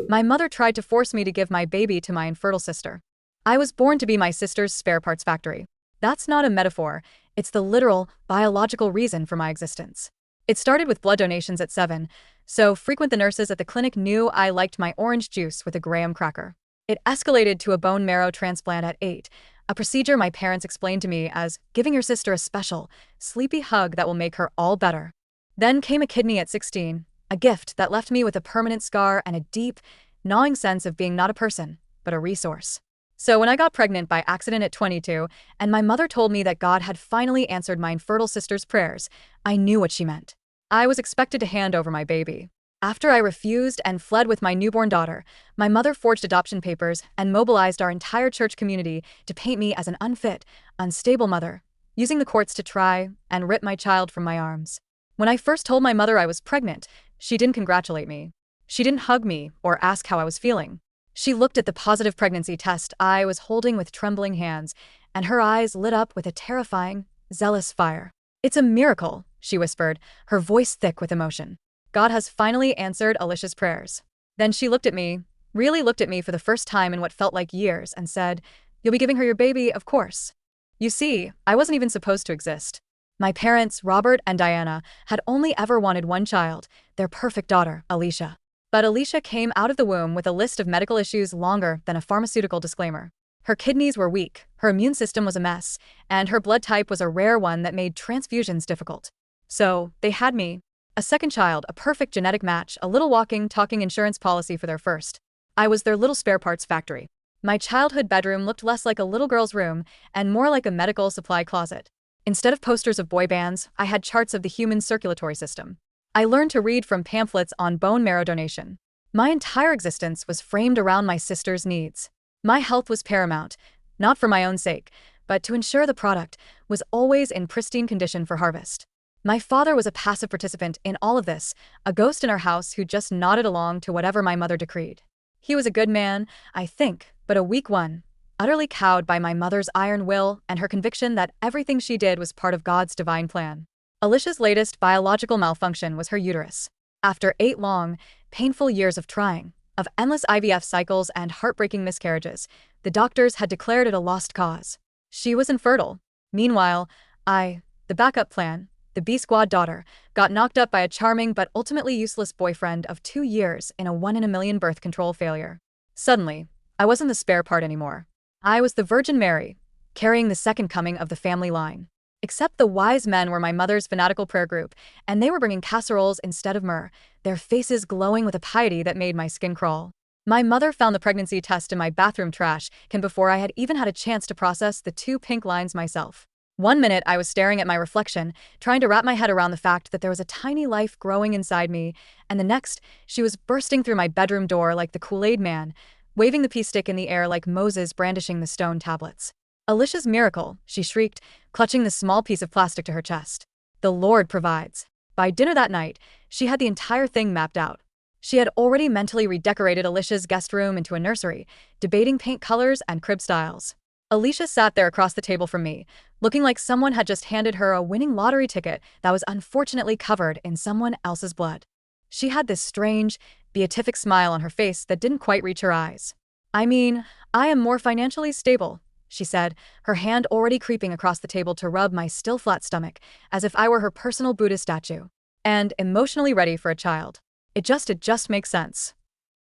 My mother tried to force me to give my baby to my infertile sister. I was born to be my sister's spare parts factory. That's not a metaphor, it's the literal, biological reason for my existence. It started with blood donations at 7, so frequent the nurses at the clinic knew I liked my orange juice with a graham cracker. It escalated to a bone marrow transplant at 8, a procedure my parents explained to me as giving your sister a special, sleepy hug that will make her all better. Then came a kidney at 16, a gift that left me with a permanent scar and a deep, gnawing sense of being not a person, but a resource. So when I got pregnant by accident at 22, and my mother told me that God had finally answered my infertile sister's prayers, I knew what she meant. I was expected to hand over my baby. After I refused and fled with my newborn daughter, my mother forged adoption papers and mobilized our entire church community to paint me as an unfit, unstable mother, using the courts to try and rip my child from my arms. When I first told my mother I was pregnant, she didn't congratulate me. She didn't hug me or ask how I was feeling. She looked at the positive pregnancy test I was holding with trembling hands, and her eyes lit up with a terrifying, zealous fire. "It's a miracle," she whispered, her voice thick with emotion. "God has finally answered Alicia's prayers." Then she looked at me, really looked at me for the first time in what felt like years, and said, "You'll be giving her your baby, of course." You see, I wasn't even supposed to exist. My parents, Robert and Diana, had only ever wanted one child, their perfect daughter, Alicia. But Alicia came out of the womb with a list of medical issues longer than a pharmaceutical disclaimer. Her kidneys were weak, her immune system was a mess, and her blood type was a rare one that made transfusions difficult. So, they had me. A second child, a perfect genetic match, a little walking, talking insurance policy for their first. I was their little spare parts factory. My childhood bedroom looked less like a little girl's room and more like a medical supply closet. Instead of posters of boy bands, I had charts of the human circulatory system. I learned to read from pamphlets on bone marrow donation. My entire existence was framed around my sister's needs. My health was paramount, not for my own sake, but to ensure the product was always in pristine condition for harvest. My father was a passive participant in all of this, a ghost in our house who just nodded along to whatever my mother decreed. He was a good man, I think, but a weak one, utterly cowed by my mother's iron will and her conviction that everything she did was part of God's divine plan. Alicia's latest biological malfunction was her uterus. After 8 long, painful years of trying, of endless IVF cycles and heartbreaking miscarriages, the doctors had declared it a lost cause. She was infertile. Meanwhile, the backup plan, the B-Squad daughter, got knocked up by a charming but ultimately useless boyfriend of 2 years in a 1 in a million birth control failure. Suddenly, I wasn't the spare part anymore. I was the Virgin Mary, carrying the second coming of the family line. Except the wise men were my mother's fanatical prayer group, and they were bringing casseroles instead of myrrh, their faces glowing with a piety that made my skin crawl. My mother found the pregnancy test in my bathroom trash can before I had even had a chance to process the 2 pink lines myself. One minute I was staring at my reflection, trying to wrap my head around the fact that there was a tiny life growing inside me, and the next, she was bursting through my bedroom door like the Kool-Aid Man, waving the pea stick in the air like Moses brandishing the stone tablets. "Alicia's miracle," she shrieked, clutching the small piece of plastic to her chest. "The Lord provides." By dinner that night, she had the entire thing mapped out. She had already mentally redecorated Alicia's guest room into a nursery, debating paint colors and crib styles. Alicia sat there across the table from me, looking like someone had just handed her a winning lottery ticket that was unfortunately covered in someone else's blood. She had this strange, beatific smile on her face that didn't quite reach her eyes. "I mean, I am more financially stable," she said, her hand already creeping across the table to rub my still flat stomach, as if I were her personal Buddha statue. "And emotionally ready for a child. It just makes sense."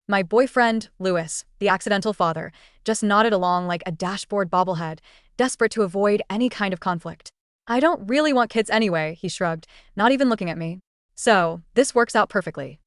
My boyfriend, Louis, the accidental father, just nodded along like a dashboard bobblehead, desperate to avoid any kind of conflict. "I don't really want kids anyway," he shrugged, not even looking at me. "So, this works out perfectly."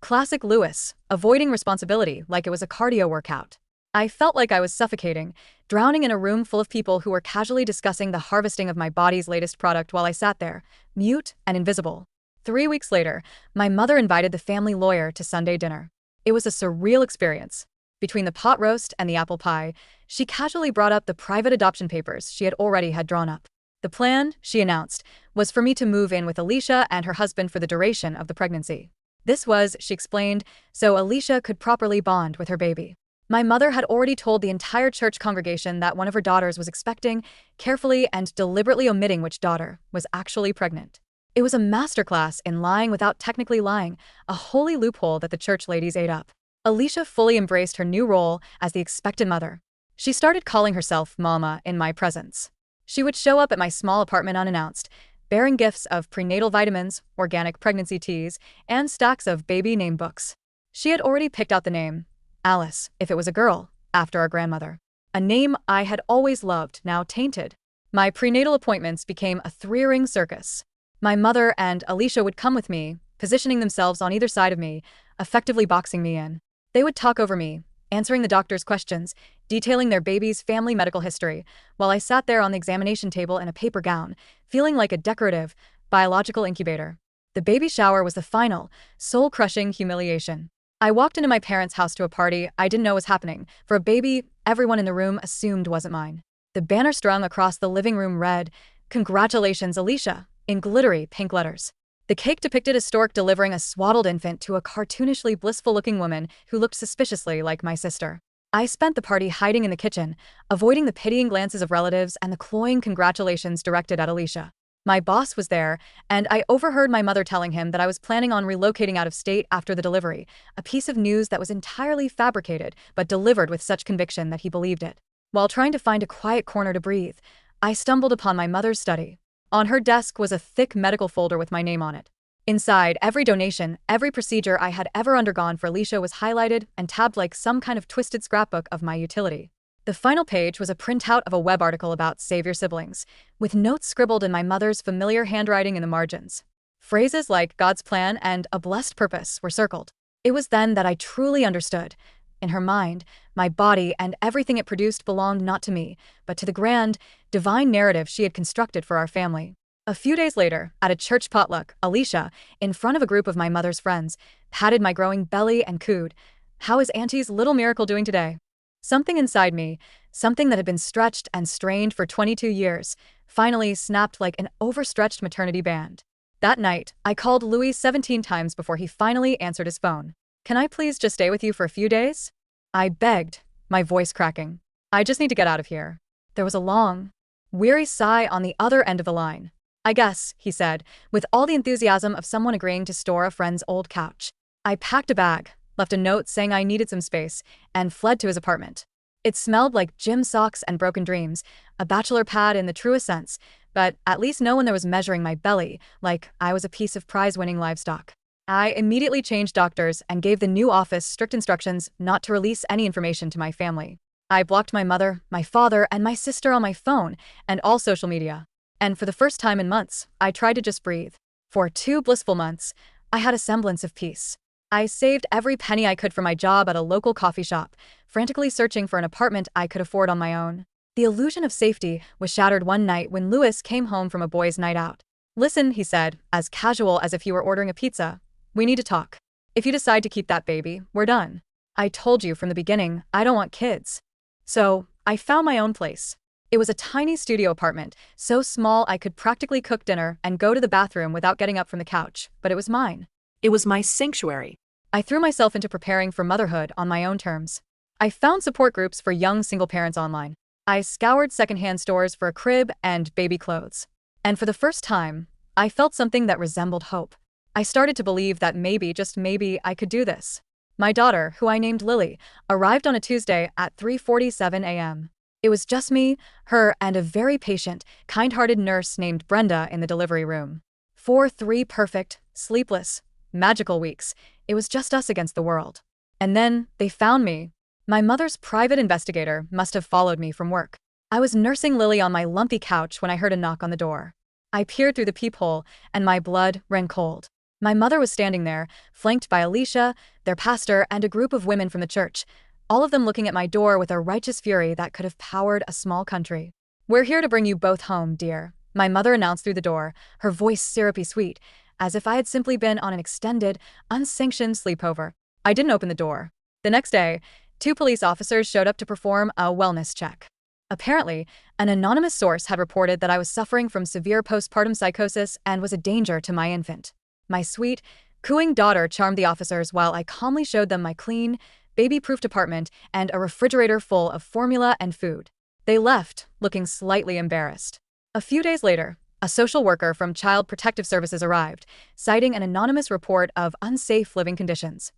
Classic Louis, avoiding responsibility like it was a cardio workout. I felt like I was suffocating, drowning in a room full of people who were casually discussing the harvesting of my body's latest product while I sat there, mute and invisible. 3 weeks later, my mother invited the family lawyer to Sunday dinner. It was a surreal experience. Between the pot roast and the apple pie, she casually brought up the private adoption papers she had already had drawn up. The plan, she announced, was for me to move in with Alicia and her husband for the duration of the pregnancy. This was, she explained, so Alicia could properly bond with her baby. My mother had already told the entire church congregation that one of her daughters was expecting, carefully and deliberately omitting which daughter was actually pregnant. It was a masterclass in lying without technically lying, a holy loophole that the church ladies ate up. Alicia fully embraced her new role as the expected mother. She started calling herself Mama in my presence. She would show up at my small apartment unannounced, bearing gifts of prenatal vitamins, organic pregnancy teas, and stacks of baby name books. She had already picked out the name, Alice, if it was a girl, after our grandmother. A name I had always loved, now tainted. My prenatal appointments became a three-ring circus. My mother and Alicia would come with me, positioning themselves on either side of me, effectively boxing me in. They would talk over me, answering the doctor's questions, detailing their baby's family medical history, while I sat there on the examination table in a paper gown, feeling like a decorative, biological incubator. The baby shower was the final, soul-crushing humiliation. I walked into my parents' house to a party I didn't know was happening. For a baby, everyone in the room assumed wasn't mine. The banner strung across the living room read, "Congratulations, Alicia," in glittery pink letters. The cake depicted a stork delivering a swaddled infant to a cartoonishly blissful-looking woman who looked suspiciously like my sister. I spent the party hiding in the kitchen, avoiding the pitying glances of relatives and the cloying congratulations directed at Alicia. My boss was there, and I overheard my mother telling him that I was planning on relocating out of state after the delivery, a piece of news that was entirely fabricated but delivered with such conviction that he believed it. While trying to find a quiet corner to breathe, I stumbled upon my mother's study. On her desk was a thick medical folder with my name on it. Inside, every donation, every procedure I had ever undergone for Alicia was highlighted and tabbed like some kind of twisted scrapbook of my utility. The final page was a printout of a web article about Save Your Siblings, with notes scribbled in my mother's familiar handwriting in the margins. Phrases like God's plan and a blessed purpose were circled. It was then that I truly understood. In her mind, my body and everything it produced belonged not to me, but to the grand, divine narrative she had constructed for our family. A few days later, at a church potluck, Alicia, in front of a group of my mother's friends, patted my growing belly and cooed, "How is Auntie's little miracle doing today?" Something inside me, something that had been stretched and strained for 22 years, finally snapped like an overstretched maternity band. That night, I called Louis 17 times before he finally answered his phone. "Can I please just stay with you for a few days?" I begged, my voice cracking. "I just need to get out of here." There was a long, weary sigh on the other end of the line. "I guess," he said, with all the enthusiasm of someone agreeing to store a friend's old couch. I packed a bag, left a note saying I needed some space, and fled to his apartment. It smelled like gym socks and broken dreams, a bachelor pad in the truest sense, but at least no one there was measuring my belly like I was a piece of prize-winning livestock. I immediately changed doctors and gave the new office strict instructions not to release any information to my family. I blocked my mother, my father, and my sister on my phone and all social media. And for the first time in months, I tried to just breathe. For 2 blissful months, I had a semblance of peace. I saved every penny I could for my job at a local coffee shop, frantically searching for an apartment I could afford on my own. The illusion of safety was shattered one night when Louis came home from a boys' night out. "Listen," he said, as casual as if he were ordering a pizza. "We need to talk. If you decide to keep that baby, we're done. I told you from the beginning, I don't want kids." So, I found my own place. It was a tiny studio apartment, so small I could practically cook dinner and go to the bathroom without getting up from the couch, but it was mine. It was my sanctuary. I threw myself into preparing for motherhood on my own terms. I found support groups for young single parents online. I scoured secondhand stores for a crib and baby clothes. And for the first time, I felt something that resembled hope. I started to believe that maybe, just maybe, I could do this. My daughter, who I named Lily, arrived on a Tuesday at 3:47 a.m. It was just me, her, and a very patient, kind-hearted nurse named Brenda in the delivery room. For 3 perfect, sleepless, magical weeks, it was just us against the world. And then, they found me. My mother's private investigator must have followed me from work. I was nursing Lily on my lumpy couch when I heard a knock on the door. I peered through the peephole, and my blood ran cold. My mother was standing there, flanked by Alicia, their pastor, and a group of women from the church, all of them looking at my door with a righteous fury that could have powered a small country. "We're here to bring you both home, dear," my mother announced through the door, her voice syrupy sweet, as if I had simply been on an extended, unsanctioned sleepover. I didn't open the door. The next day, 2 police officers showed up to perform a wellness check. Apparently, an anonymous source had reported that I was suffering from severe postpartum psychosis and was a danger to my infant. My sweet, cooing daughter charmed the officers while I calmly showed them my clean, baby-proofed apartment and a refrigerator full of formula and food. They left, looking slightly embarrassed. A few days later, a social worker from Child Protective Services arrived, citing an anonymous report of unsafe living conditions.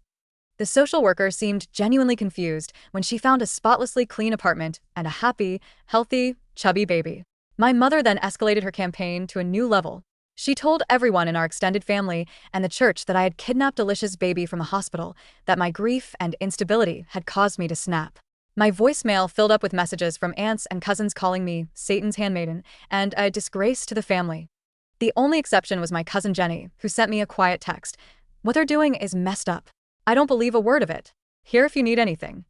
The social worker seemed genuinely confused when she found a spotlessly clean apartment and a happy, healthy, chubby baby. My mother then escalated her campaign to a new level. She told everyone in our extended family and the church that I had kidnapped Alicia's baby from a hospital, that my grief and instability had caused me to snap. My voicemail filled up with messages from aunts and cousins calling me Satan's handmaiden and a disgrace to the family. The only exception was my cousin Jenny, who sent me a quiet text. "What they're doing is messed up. I don't believe a word of it. Here if you need anything."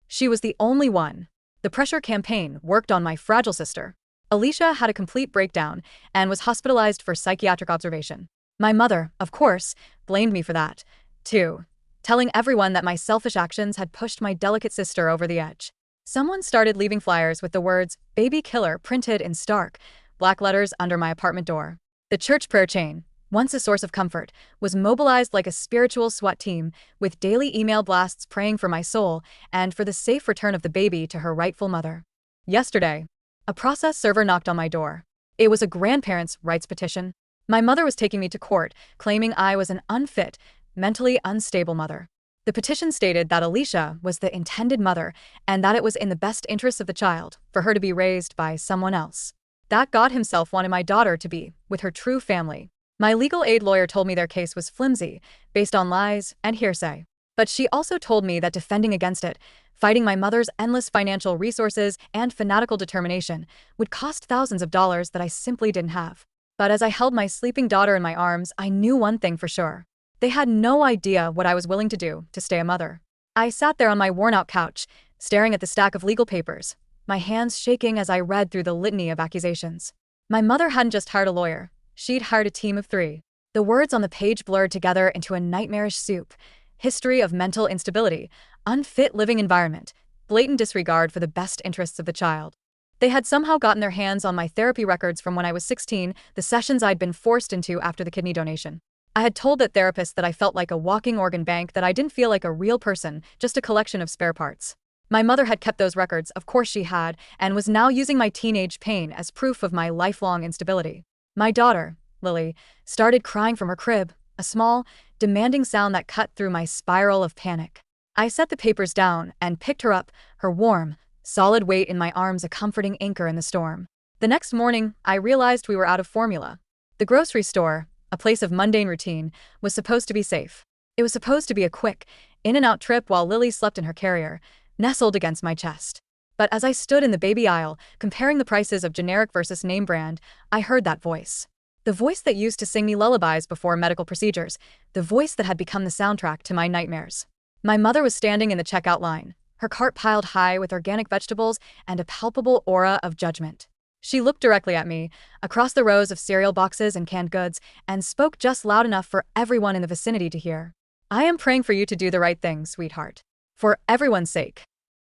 She was the only one. The pressure campaign worked on my fragile sister. Alicia had a complete breakdown and was hospitalized for psychiatric observation. My mother, of course, blamed me for that, too, telling everyone that my selfish actions had pushed my delicate sister over the edge. Someone started leaving flyers with the words "Baby Killer" printed in stark, black letters under my apartment door. The church prayer chain, once a source of comfort, was mobilized like a spiritual SWAT team, with daily email blasts praying for my soul and for the safe return of the baby to her rightful mother. Yesterday, a process server knocked on my door. It was a grandparents' rights petition. My mother was taking me to court, claiming I was an unfit, mentally unstable mother. The petition stated that Alicia was the intended mother and that it was in the best interests of the child for her to be raised by someone else. That God himself wanted my daughter to be with her true family. My legal aid lawyer told me their case was flimsy, based on lies and hearsay. But she also told me that defending against it, fighting my mother's endless financial resources and fanatical determination, would cost thousands of dollars that I simply didn't have. But as I held my sleeping daughter in my arms, I knew one thing for sure. They had no idea what I was willing to do to stay a mother. I sat there on my worn-out couch, staring at the stack of legal papers, my hands shaking as I read through the litany of accusations. My mother hadn't just hired a lawyer. She'd hired a team of 3. The words on the page blurred together into a nightmarish soup. History of mental instability, unfit living environment, blatant disregard for the best interests of the child. They had somehow gotten their hands on my therapy records from when I was 16, the sessions I'd been forced into after the kidney donation. I had told that therapist that I felt like a walking organ bank, that I didn't feel like a real person, just a collection of spare parts. My mother had kept those records, of course she had, and was now using my teenage pain as proof of my lifelong instability. My daughter, Lily, started crying from her crib, a small, demanding sound that cut through my spiral of panic. I set the papers down and picked her up, her warm, solid weight in my arms a comforting anchor in the storm. The next morning, I realized we were out of formula. The grocery store, a place of mundane routine, was supposed to be safe. It was supposed to be a quick, in-and-out trip while Lily slept in her carrier, nestled against my chest. But as I stood in the baby aisle, comparing the prices of generic versus name brand, I heard that voice. The voice that used to sing me lullabies before medical procedures, the voice that had become the soundtrack to my nightmares. My mother was standing in the checkout line, her cart piled high with organic vegetables and a palpable aura of judgment. She looked directly at me, across the rows of cereal boxes and canned goods, and spoke just loud enough for everyone in the vicinity to hear. "I am praying for you to do the right thing, sweetheart. For everyone's sake."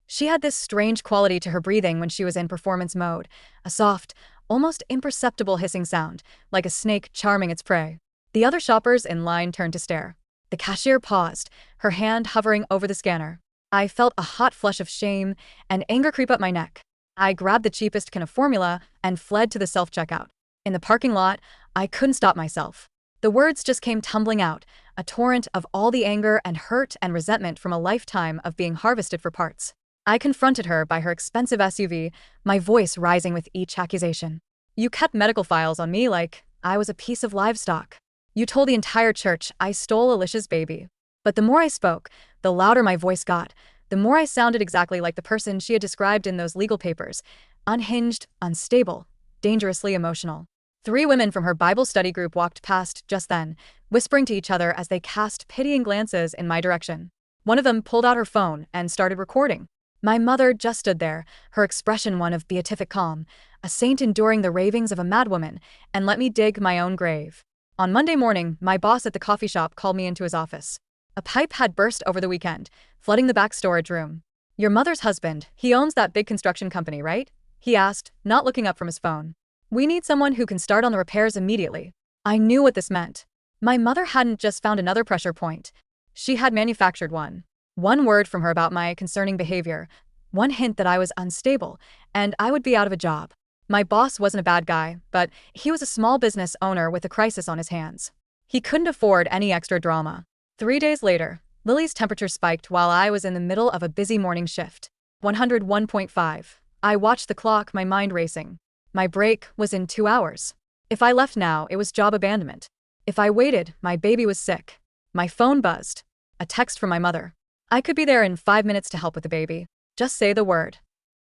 She had this strange quality to her breathing when she was in performance mode, a soft, almost imperceptible hissing sound, like a snake charming its prey. The other shoppers in line turned to stare. The cashier paused, her hand hovering over the scanner. I felt a hot flush of shame and anger creep up my neck. I grabbed the cheapest can of formula and fled to the self-checkout. In the parking lot, I couldn't stop myself. The words just came tumbling out, a torrent of all the anger and hurt and resentment from a lifetime of being harvested for parts. I confronted her by her expensive SUV, my voice rising with each accusation. "You kept medical files on me like I was a piece of livestock. You told the entire church I stole Alicia's baby." But the more I spoke, the louder my voice got, the more I sounded exactly like the person she had described in those legal papers: unhinged, unstable, dangerously emotional. 3 women from her Bible study group walked past just then, whispering to each other as they cast pitying glances in my direction. One of them pulled out her phone and started recording. My mother just stood there, her expression one of beatific calm, a saint enduring the ravings of a madwoman, and let me dig my own grave. On Monday morning, my boss at the coffee shop called me into his office. A pipe had burst over the weekend, flooding the back storage room. "Your mother's husband, he owns that big construction company, right?" he asked, not looking up from his phone. "We need someone who can start on the repairs immediately." I knew what this meant. My mother hadn't just found another pressure point. She had manufactured one. One word from her about my concerning behavior, one hint that I was unstable, and I would be out of a job. My boss wasn't a bad guy, but he was a small business owner with a crisis on his hands. He couldn't afford any extra drama. 3 days later, Lily's temperature spiked while I was in the middle of a busy morning shift. 101.5. I watched the clock, my mind racing. My break was in 2 hours. If I left now, it was job abandonment. If I waited, my baby was sick. My phone buzzed. A text from my mother. I could be there in 5 minutes to help with the baby. Just say the word.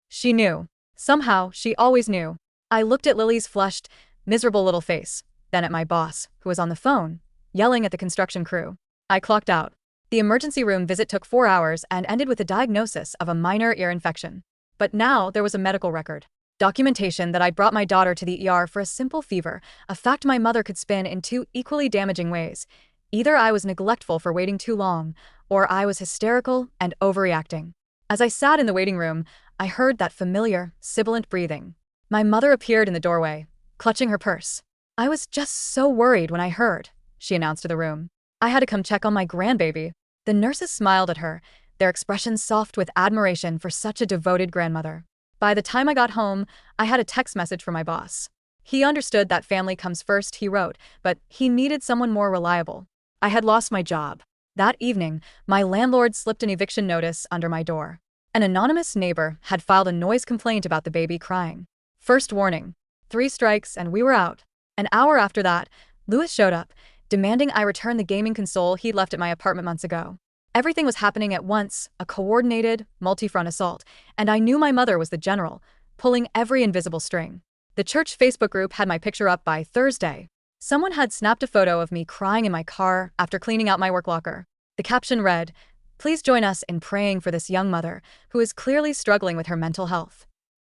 She knew. Somehow, she always knew. I looked at Lily's flushed, miserable little face, then at my boss, who was on the phone, yelling at the construction crew. I clocked out. The emergency room visit took 4 hours and ended with a diagnosis of a minor ear infection. But now there was a medical record. Documentation that I'd brought my daughter to the ER for a simple fever, a fact my mother could spin in two equally damaging ways. Either I was neglectful for waiting too long, or I was hysterical and overreacting. As I sat in the waiting room, I heard that familiar, sibilant breathing. My mother appeared in the doorway, clutching her purse. "I was just so worried when I heard," she announced to the room. "I had to come check on my grandbaby." The nurses smiled at her, their expressions soft with admiration for such a devoted grandmother. By the time I got home, I had a text message from my boss. He understood that family comes first, he wrote, but he needed someone more reliable. I had lost my job. That evening, my landlord slipped an eviction notice under my door. An anonymous neighbor had filed a noise complaint about the baby crying. First warning. 3 strikes and we were out. An hour after that, Louis showed up, demanding I return the gaming console he'd left at my apartment months ago. Everything was happening at once, a coordinated, multi-front assault, and I knew my mother was the general, pulling every invisible string. The church Facebook group had my picture up by Thursday. Someone had snapped a photo of me crying in my car after cleaning out my work locker. The caption read, "Please join us in praying for this young mother who is clearly struggling with her mental health."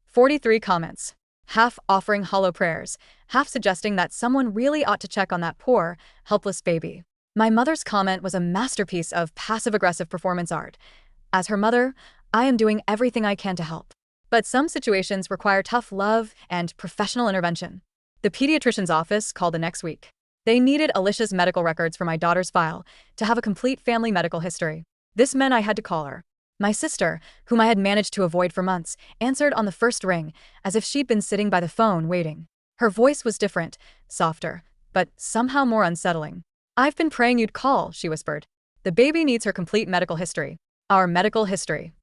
43 comments, half offering hollow prayers, half suggesting that someone really ought to check on that poor, helpless baby. My mother's comment was a masterpiece of passive-aggressive performance art. As her mother, I am doing everything I can to help. But some situations require tough love and professional intervention. The pediatrician's office called the next week. They needed Alicia's medical records for my daughter's file to have a complete family medical history. This meant I had to call her. My sister, whom I had managed to avoid for months, answered on the first ring, as if she'd been sitting by the phone waiting. Her voice was different, softer, but somehow more unsettling. "I've been praying you'd call," she whispered. "The baby needs her complete medical history. Our medical history."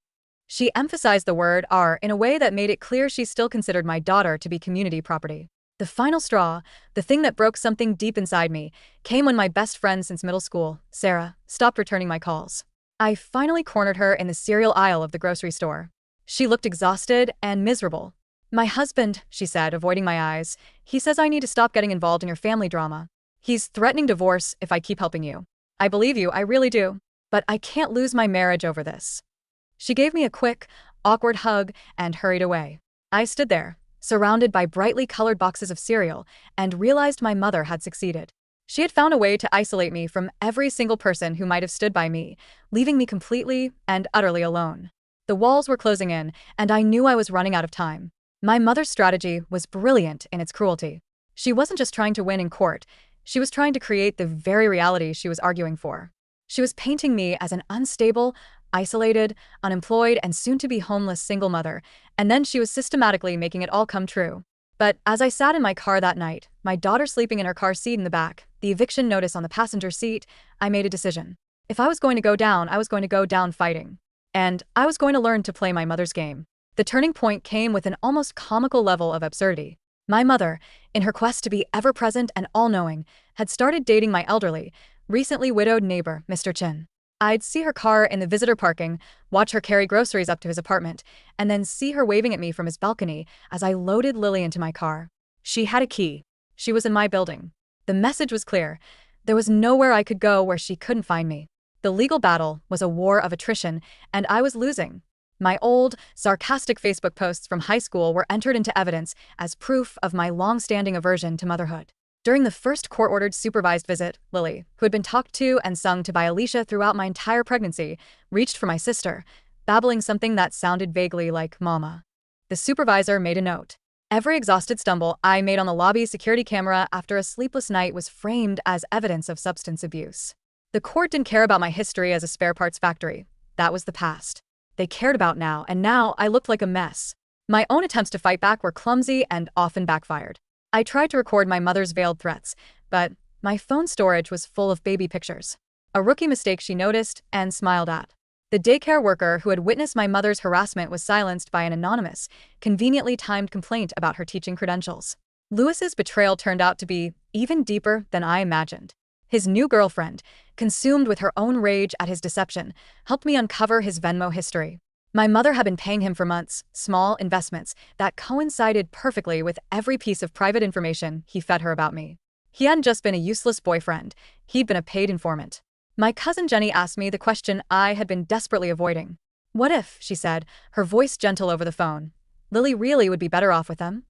She emphasized the word "our" in a way that made it clear she still considered my daughter to be community property. The final straw, the thing that broke something deep inside me, came when my best friend since middle school, Sarah, stopped returning my calls. I finally cornered her in the cereal aisle of the grocery store. She looked exhausted and miserable. "My husband," she said, avoiding my eyes, "he says I need to stop getting involved in your family drama. He's threatening divorce if I keep helping you. I believe you, I really do. But I can't lose my marriage over this." She gave me a quick, awkward hug and hurried away. I stood there, surrounded by brightly colored boxes of cereal, and realized my mother had succeeded. She had found a way to isolate me from every single person who might have stood by me, leaving me completely and utterly alone. The walls were closing in, and I knew I was running out of time. My mother's strategy was brilliant in its cruelty. She wasn't just trying to win in court. She was trying to create the very reality she was arguing for. She was painting me as an unstable, isolated, unemployed, and soon-to-be homeless single mother, and then she was systematically making it all come true. But as I sat in my car that night, my daughter sleeping in her car seat in the back, the eviction notice on the passenger seat, I made a decision. If I was going to go down, I was going to go down fighting. And I was going to learn to play my mother's game. The turning point came with an almost comical level of absurdity. My mother, in her quest to be ever-present and all-knowing, had started dating my elderly, recently widowed neighbor, Mr. Chin. I'd see her car in the visitor parking, watch her carry groceries up to his apartment, and then see her waving at me from his balcony as I loaded Lily into my car. She had a key. She was in my building. The message was clear. There was nowhere I could go where she couldn't find me. The legal battle was a war of attrition, and I was losing. My old, sarcastic Facebook posts from high school were entered into evidence as proof of my long-standing aversion to motherhood. During the first court-ordered supervised visit, Lily, who had been talked to and sung to by Alicia throughout my entire pregnancy, reached for my sister, babbling something that sounded vaguely like "Mama." The supervisor made a note. Every exhausted stumble I made on the lobby security camera after a sleepless night was framed as evidence of substance abuse. The court didn't care about my history as a spare parts factory. That was the past. They cared about now, and now I looked like a mess. My own attempts to fight back were clumsy and often backfired. I tried to record my mother's veiled threats, but my phone storage was full of baby pictures. a rookie mistake she noticed and smiled at. The daycare worker who had witnessed my mother's harassment was silenced by an anonymous, conveniently timed complaint about her teaching credentials. Lewis's betrayal turned out to be even deeper than I imagined. His new girlfriend, consumed with her own rage at his deception, helped me uncover his Venmo history. My mother had been paying him for months, small investments that coincided perfectly with every piece of private information he fed her about me. He hadn't just been a useless boyfriend, he'd been a paid informant. My cousin Jenny asked me the question I had been desperately avoiding. What if, she said, her voice gentle over the phone, Lily really would be better off with them?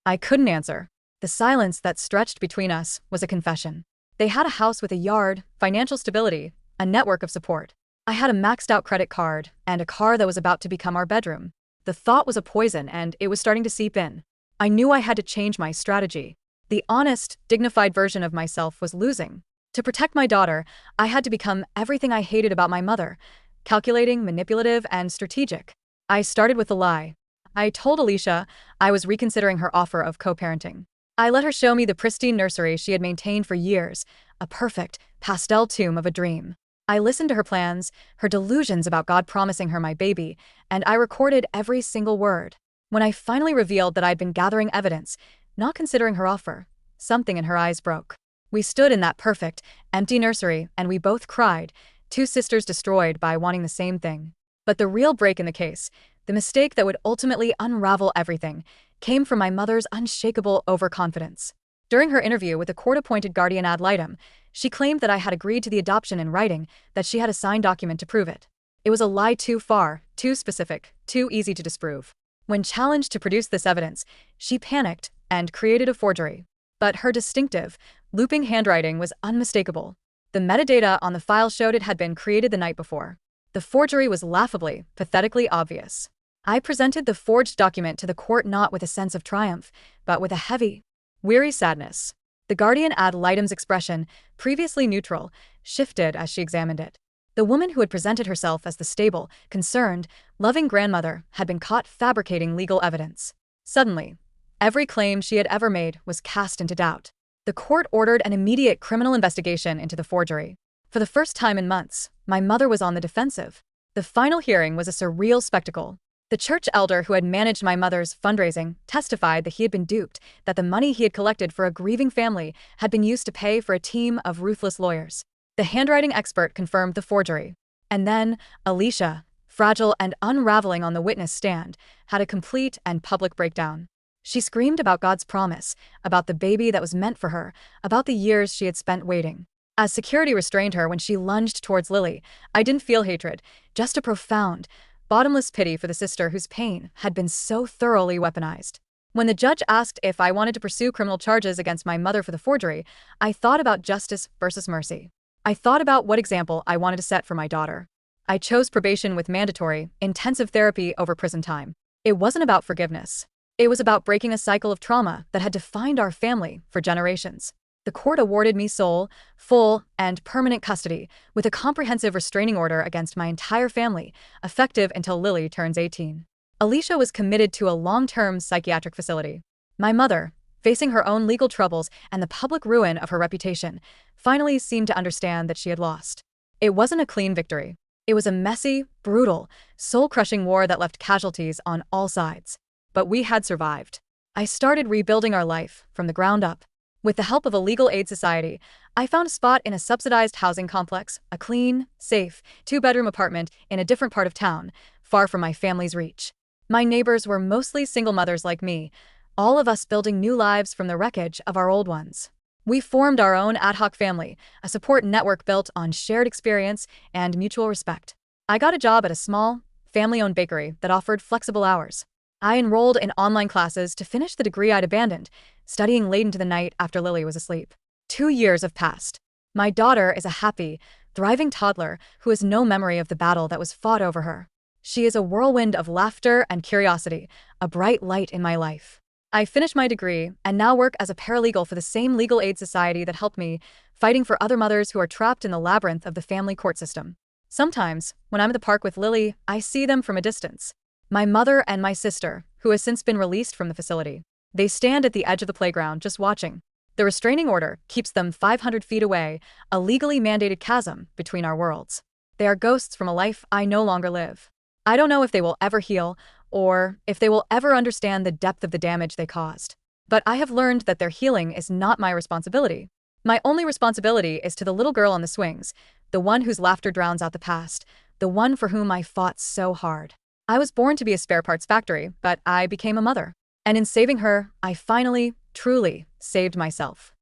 I couldn't answer. The silence that stretched between us was a confession. They had a house with a yard, financial stability, a network of support. I had a maxed-out credit card and a car that was about to become our bedroom. The thought was a poison, and it was starting to seep in. I knew I had to change my strategy. The honest, dignified version of myself was losing. To protect my daughter, I had to become everything I hated about my mother: calculating, manipulative, and strategic. I started with a lie. I told Alicia I was reconsidering her offer of co-parenting. I let her show me the pristine nursery she had maintained for years, a perfect, pastel tomb of a dream. I listened to her plans, her delusions about God promising her my baby, and I recorded every single word. When I finally revealed that I'd been gathering evidence, not considering her offer, something in her eyes broke. We stood in that perfect, empty nursery, and we both cried, two sisters destroyed by wanting the same thing. But the real break in the case, the mistake that would ultimately unravel everything, came from my mother's unshakable overconfidence. During her interview with the court-appointed guardian ad litem, she claimed that I had agreed to the adoption in writing, that she had a signed document to prove it. It was a lie too far, too specific, too easy to disprove. When challenged to produce this evidence, she panicked and created a forgery. But her distinctive, looping handwriting was unmistakable. The metadata on the file showed it had been created the night before. The forgery was laughably, pathetically obvious. I presented the forged document to the court not with a sense of triumph, but with a heavy, weary sadness. The guardian ad litem's expression, previously neutral, shifted as she examined it. The woman who had presented herself as the stable, concerned, loving grandmother had been caught fabricating legal evidence. Suddenly, every claim she had ever made was cast into doubt. The court ordered an immediate criminal investigation into the forgery. For the first time in months, my mother was on the defensive. The final hearing was a surreal spectacle. The church elder who had managed my mother's fundraising testified that he had been duped, that the money he had collected for a grieving family had been used to pay for a team of ruthless lawyers. The handwriting expert confirmed the forgery. And then, Alicia, fragile and unraveling on the witness stand, had a complete and public breakdown. She screamed about God's promise, about the baby that was meant for her, about the years she had spent waiting. As security restrained her when she lunged towards Lily, I didn't feel hatred, just a profound, bottomless pity for the sister whose pain had been so thoroughly weaponized. When the judge asked if I wanted to pursue criminal charges against my mother for the forgery, I thought about justice versus mercy. I thought about what example I wanted to set for my daughter. I chose probation with mandatory, intensive therapy over prison time. It wasn't about forgiveness. It was about breaking a cycle of trauma that had defined our family for generations. The court awarded me sole, full, and permanent custody, with a comprehensive restraining order against my entire family, effective until Lily turns 18. Alicia was committed to a long-term psychiatric facility. My mother, facing her own legal troubles and the public ruin of her reputation, finally seemed to understand that she had lost. It wasn't a clean victory. It was a messy, brutal, soul-crushing war that left casualties on all sides. But we had survived. I started rebuilding our life from the ground up. With the help of a legal aid society, I found a spot in a subsidized housing complex, a clean, safe, two-bedroom apartment in a different part of town, far from my family's reach. My neighbors were mostly single mothers like me, all of us building new lives from the wreckage of our old ones. We formed our own ad hoc family, a support network built on shared experience and mutual respect. I got a job at a small, family-owned bakery that offered flexible hours. I enrolled in online classes to finish the degree I'd abandoned, studying late into the night after Lily was asleep. 2 years have passed. My daughter is a happy, thriving toddler who has no memory of the battle that was fought over her. She is a whirlwind of laughter and curiosity, a bright light in my life. I finished my degree and now work as a paralegal for the same legal aid society that helped me, fighting for other mothers who are trapped in the labyrinth of the family court system. Sometimes, when I'm at the park with Lily, I see them from a distance. My mother and my sister, who has since been released from the facility. They stand at the edge of the playground just watching. The restraining order keeps them 500 feet away, a legally mandated chasm between our worlds. They are ghosts from a life I no longer live. I don't know if they will ever heal, or if they will ever understand the depth of the damage they caused. But I have learned that their healing is not my responsibility. My only responsibility is to the little girl on the swings, the one whose laughter drowns out the past, the one for whom I fought so hard. I was born to be a spare parts factory, but I became a mother. And in saving her, I finally, truly saved myself.